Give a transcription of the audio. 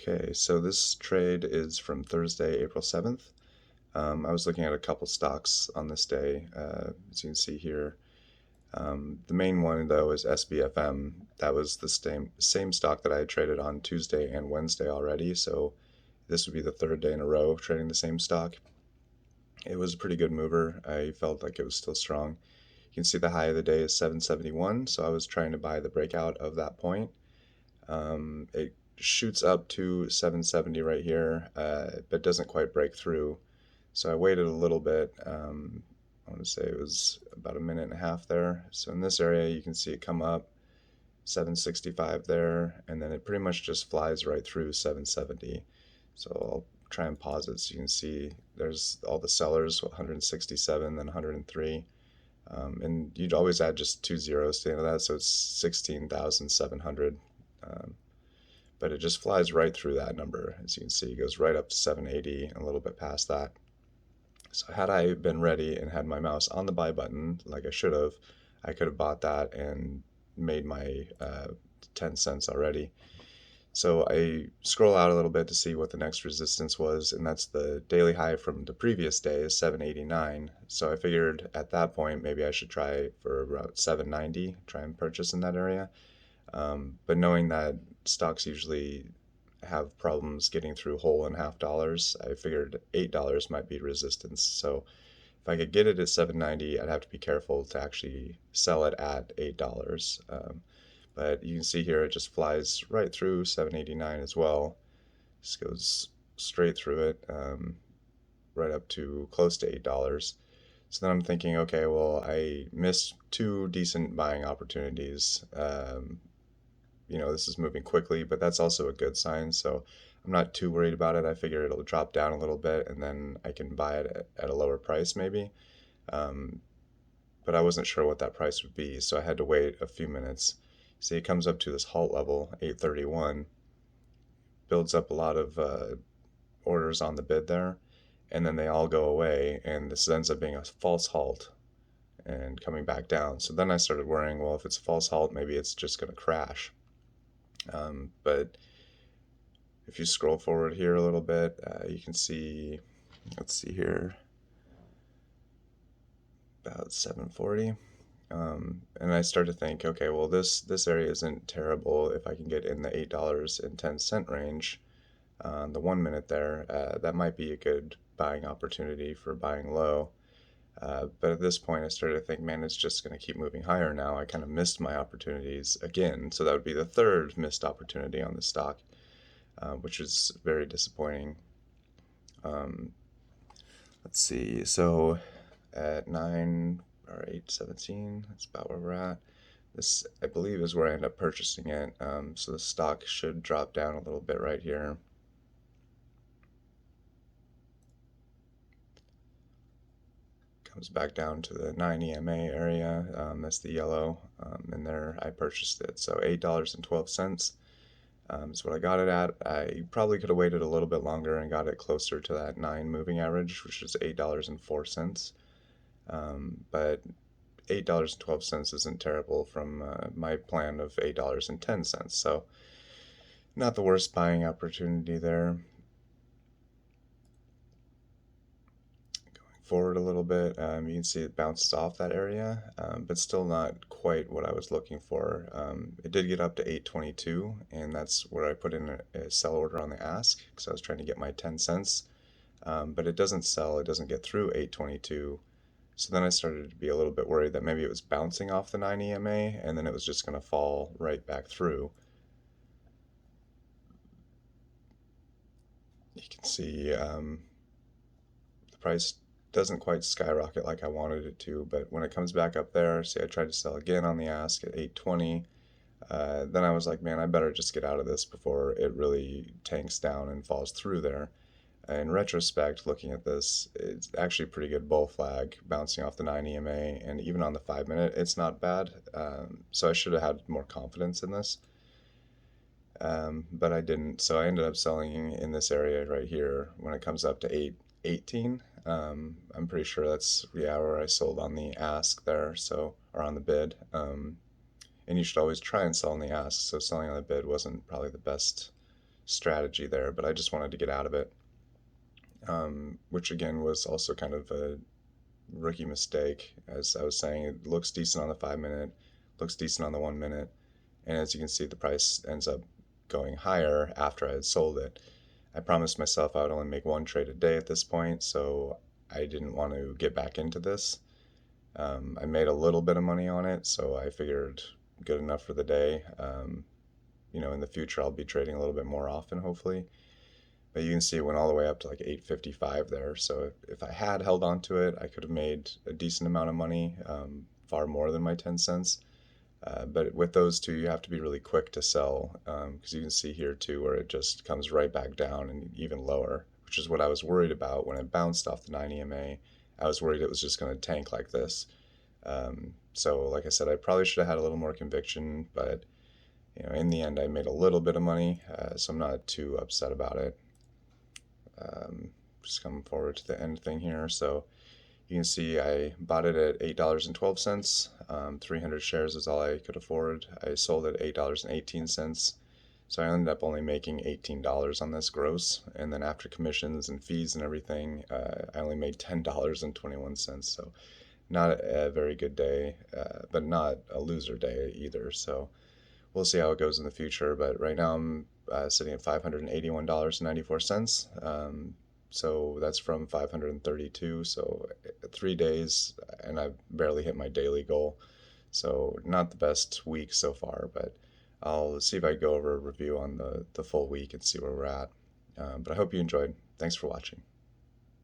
Okay, so this trade is from Thursday, April 7th. I was looking at a couple stocks on this day, as you can see here. The main one, though, is SBFM. That was the same stock that I had traded on Tuesday and Wednesday already, so this would be the third day in a row trading the same stock. It was a pretty good mover. I felt like it was still strong. You can see the high of the day is 771, so I was trying to buy the breakout of that point. It shoots up to 770 right here, but doesn't quite break through. So I waited a little bit. I want to say it was about a minute and a half there. So in this area, you can see it come up 765 there, and then it pretty much just flies right through 770. So I'll try and pause it so you can see there's all the sellers, 167, then 103. And you'd always add just two zeros to the end of that, so it's 16,700. But it just flies right through that number. As you can see, it goes right up to 780 and a little bit past that. So had I been ready and had my mouse on the buy button, like I should have, I could have bought that and made my 10 cents already. So I scroll out a little bit to see what the next resistance was, and that's the daily high from the previous day is 789. So I figured at that point maybe I should try for about 790, try and purchase in that area. But knowing that stocks usually have problems getting through whole and half dollars, I figured $8 might be resistance. So if I could get it at 790, I'd have to be careful to actually sell it at $8. But you can see here it just flies right through 789 as well. Just goes straight through it, right up to close to $8. So then I'm thinking, okay, well, I missed two decent buying opportunities. This is moving quickly, but that's also a good sign. So I'm not too worried about it. I figure it'll drop down a little bit and then I can buy it at a lower price maybe. Um, but I wasn't sure what that price would be, so I had to wait a few minutes. See, it comes up to this halt level, 831, builds up a lot of orders on the bid there, and then they all go away, and this ends up being a false halt and coming back down. So then I started worrying, well, if it's a false halt, maybe it's just going to crash. But if you scroll forward here a little bit, you can see, let's see here, about 740. And I started to think, okay, well, this area isn't terrible. If I can get in the $8.10 range, the 1 minute there, that might be a good buying opportunity for buying low. But at this point, I started to think, man, it's just going to keep moving higher now. I kind of missed my opportunities again. So that would be the third missed opportunity on the stock, which was very disappointing. Um, let's see. So at 9 or 8:17, that's about where we're at. This, I believe, is where I end up purchasing it. So the stock should drop down a little bit right here. Comes back down to the 9 EMA area. That's the yellow. And there I purchased it. So $8.12 is what I got it at. I probably could have waited a little bit longer and got it closer to that 9 moving average, which is $8.04. But $8.12 isn't terrible from my plan of $8.10. So not the worst buying opportunity there. Forward a little bit, you can see it bounces off that area, but still not quite what I was looking for. It did get up to 822, and that's where I put in a sell order on the ask because I was trying to get my 10 cents. But it doesn't sell, it doesn't get through 822. So then I started to be a little bit worried that maybe it was bouncing off the 9 EMA and then it was just going to fall right back through. You can see the price doesn't quite skyrocket like I wanted it to, but when it comes back up there, see, I tried to sell again on the ask at 820. Then I was like, man, I better just get out of this before it really tanks down and falls through there. In retrospect, looking at this, it's actually a pretty good bull flag bouncing off the 9 EMA, and even on the 5 minute, it's not bad. So I should have had more confidence in this, but I didn't. So I ended up selling in this area right here when it comes up to 818. I'm pretty sure that's the hour I sold on the ask there, so or on the bid. And you should always try and sell on the ask. So selling on the bid wasn't probably the best strategy there, but I just wanted to get out of it, which again was also kind of a rookie mistake. As I was saying, it looks decent on the 5 minute, looks decent on the 1 minute, and as you can see, the price ends up going higher after I had sold it. I promised myself I would only make one trade a day at this point, so I didn't want to get back into this. I made a little bit of money on it, so I figured good enough for the day. In the future, I'll be trading a little bit more often, hopefully. But you can see it went all the way up to like 855 there. So if I had held on to it, I could have made a decent amount of money, far more than my 10 cents. But with those two, you have to be really quick to sell, because you can see here too where it just comes right back down and even lower, which is what I was worried about when it bounced off the 9 EMA. I was worried it was just going to tank like this. So like I said, I probably should have had a little more conviction, but in the end, I made a little bit of money, so I'm not too upset about it. Just coming forward to the end thing here. So you can see I bought it at $8.12. 300 shares is all I could afford. I sold it at $8.18. So I ended up only making $18 on this gross. And then after commissions and fees and everything, I only made $10.21. So not a very good day, but not a loser day either. So we'll see how it goes in the future. But right now I'm sitting at $581.94. So that's from 532. So 3 days, and I've barely hit my daily goal. So not the best week so far, but I'll see if I go over a review on the full week and see where we're at. But I hope you enjoyed. Thanks for watching.